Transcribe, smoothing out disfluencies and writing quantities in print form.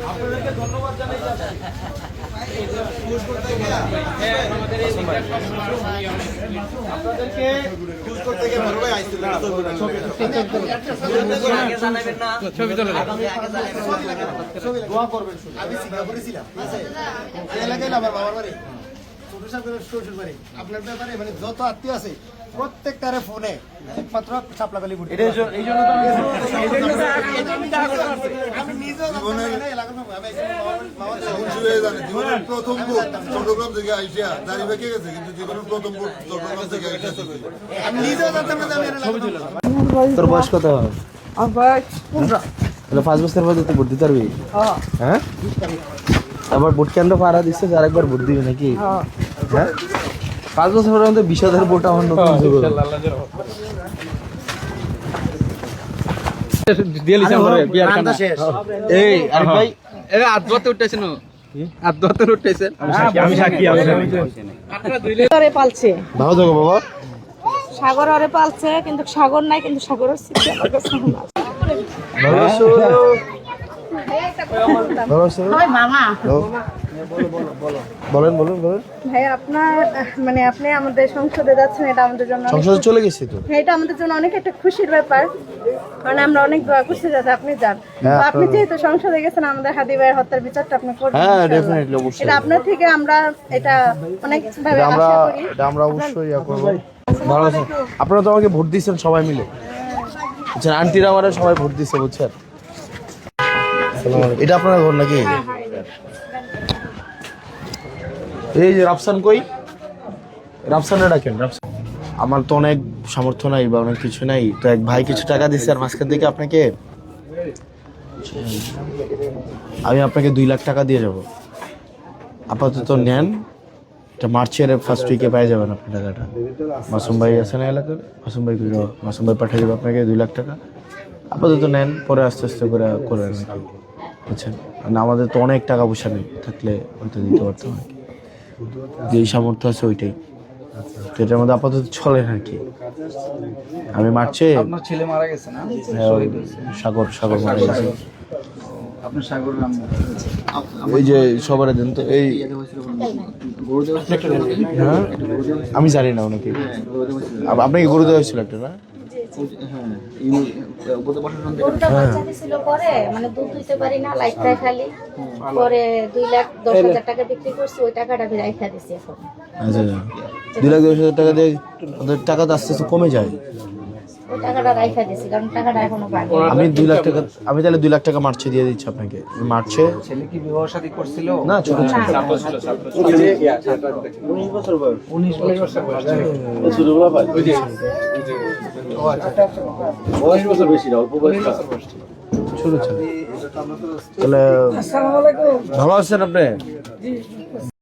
আপনাদেরকে ধন্যবাদ জানাই আপনাদেরকে খুশ করতে গিয়ে বড় ভাই আইছিল ছবি তোলা দোয়া করবেন। আমি সিঙ্গাপুরে ছিলাম, এই এলাকায় আমার বাবার বাড়ি, ছোট সাহেবের শ্বশুর বাড়ি। আপনার ব্যাপারে মানে যত আত্মীয় আছে প্রত্যেকটারে ফোনে একমাত্র চাপলাকালি বুট। এই জন্য আমি নিজেও জীবনের প্রথম ভোট চট্টগ্রাম থেকে আইসা দাঁড়িয়ে বেঁকে গেছে, কিন্তু জীবনের প্রথম ভোট চট্টগ্রাম থেকে আইসা আমি নিজেও জানতাম না। তোর বয়স কত? তাহলে 5 বছর পর তুই ভোট দিতে পারবি? হ্যাঁ, আবার ভোট কেন্দ্র পাড়া দিচ্ছে, আরেকবার ভোট দিবি নাকি? হ্যাঁ, 5 বছর পরে আমাদের 20,000 ভোট আমার নতুন যুগ। এই আরে ভাই, আদবতে উঠতেছেন, আদবতে উঠতেছেন। আমি সাক্ষী। সাগরে পালছে, ভালো থাকো বাবা। সাগর ওরে পালছে, কিন্তু সাগর নাই, কিন্তু সাগরের স্মৃতি আমার কাছে আছে। ভালো আছো? ভালো আছো? হয় মামা। বলেন। ভাই আপনার মানে আপনি আমাদের সংসদে যাচ্ছেন, এটা আমাদের জন্য সংসদে চলে গেছি তো। হ্যাঁ, এটা আমাদের জন্য অনেক একটা খুশির ব্যাপার, কারণ আমরা অনেক দোয়া করছি যাতে আপনি যান। হ্যাঁ, তো আপনি যেহেতু সংসদে গেছেন, আমাদের হাদি ভাইয়ের হত্যার বিচারটা আপনি করবেন। হ্যাঁ, ইনশাআল্লাহ। ডেফিনেটলি, অবশ্যই। এটা আপনার থেকে আমরা এটা অনেক ভাবে আমরা আশা করি। আমরা অবশ্যই ইয়া করবো। ভালো আছেন? আপনারা তো আমাকে ভোট দিচ্ছেন সবাই মিলে, বুঝছেন? আন্টিরা আমারা সবাই ভোট দিচ্ছে, বুঝছেন? এটা আপনার ঘর নাকি? এই যে রাফসান কই? রাফসানে ডাকেন। রাফসান, আমার তো অনেক সামর্থ্য নাই বা অনেক কিছু নাই, তো এক ভাই কিছু টাকা দিচ্ছে, আর মাঝখান থেকে আপনাকে আমি আপনাকে 2 লাখ টাকা দিয়ে যাব। আপাতত নেন, এটা মার্চের ফার্স্ট উইকে পেয়ে যাবেন আপনি টাকাটা। মাসুম ভাই আছেন এলাকার, মাসুম ভাই পাঠিয়ে দেবে আপনাকে 2 লাখ টাকা। আপাতত নেন, পরে আস্তে আস্তে করে করবেন, বুঝছেন? মানে আমাদের তো অনেক টাকা পয়সা নেই, থাকলে হয়তো দিতে পারতাম আর কি। যেই সামর্থ্য আছে ওইটাই, তো এটার মধ্যে আপাতত চলে আর কি। আমি মার্চে আপনার ছেলে মারা গেছে না? সাগর মারা গেছে। আপনার সাগর নাম ওই যে সবার দেন তো, এই হ্যাঁ, আমি জানি না ওনাকে। আপনাকে গরু দেওয়া হয়েছিল একটা, না? গরুটা বাচ্চা দিছিল, পরে মানে দুধ দিতে পারি না, লাইফটাই খালি। পরে 2,10,000 টাকা বিক্রি করছি, ওই টাকাটা আমি রাইখা দিছি এখন। আচ্ছা, 2,10,000 টাকা দিয়ে ওদের টাকা তো আস্তে আস্তে কমে যায়। ওই টাকাটা রাইখা দিছি, কারণ টাকাটা এখনো পাইনি। আমি 2 লাখ টাকা, আমি তাহলে 2 লাখ টাকা মার্চে দিয়ে দিচ্ছি আপনাকে। মার্চে ছেলে কি বিবাহ শাদী করছিল? না, ছোট ছিল। 19 বছর বয়স। বয়স বছর বেশি না, অল্প বয়স। ছোট ছিল। তাহলে ভালো আছেন আপনি?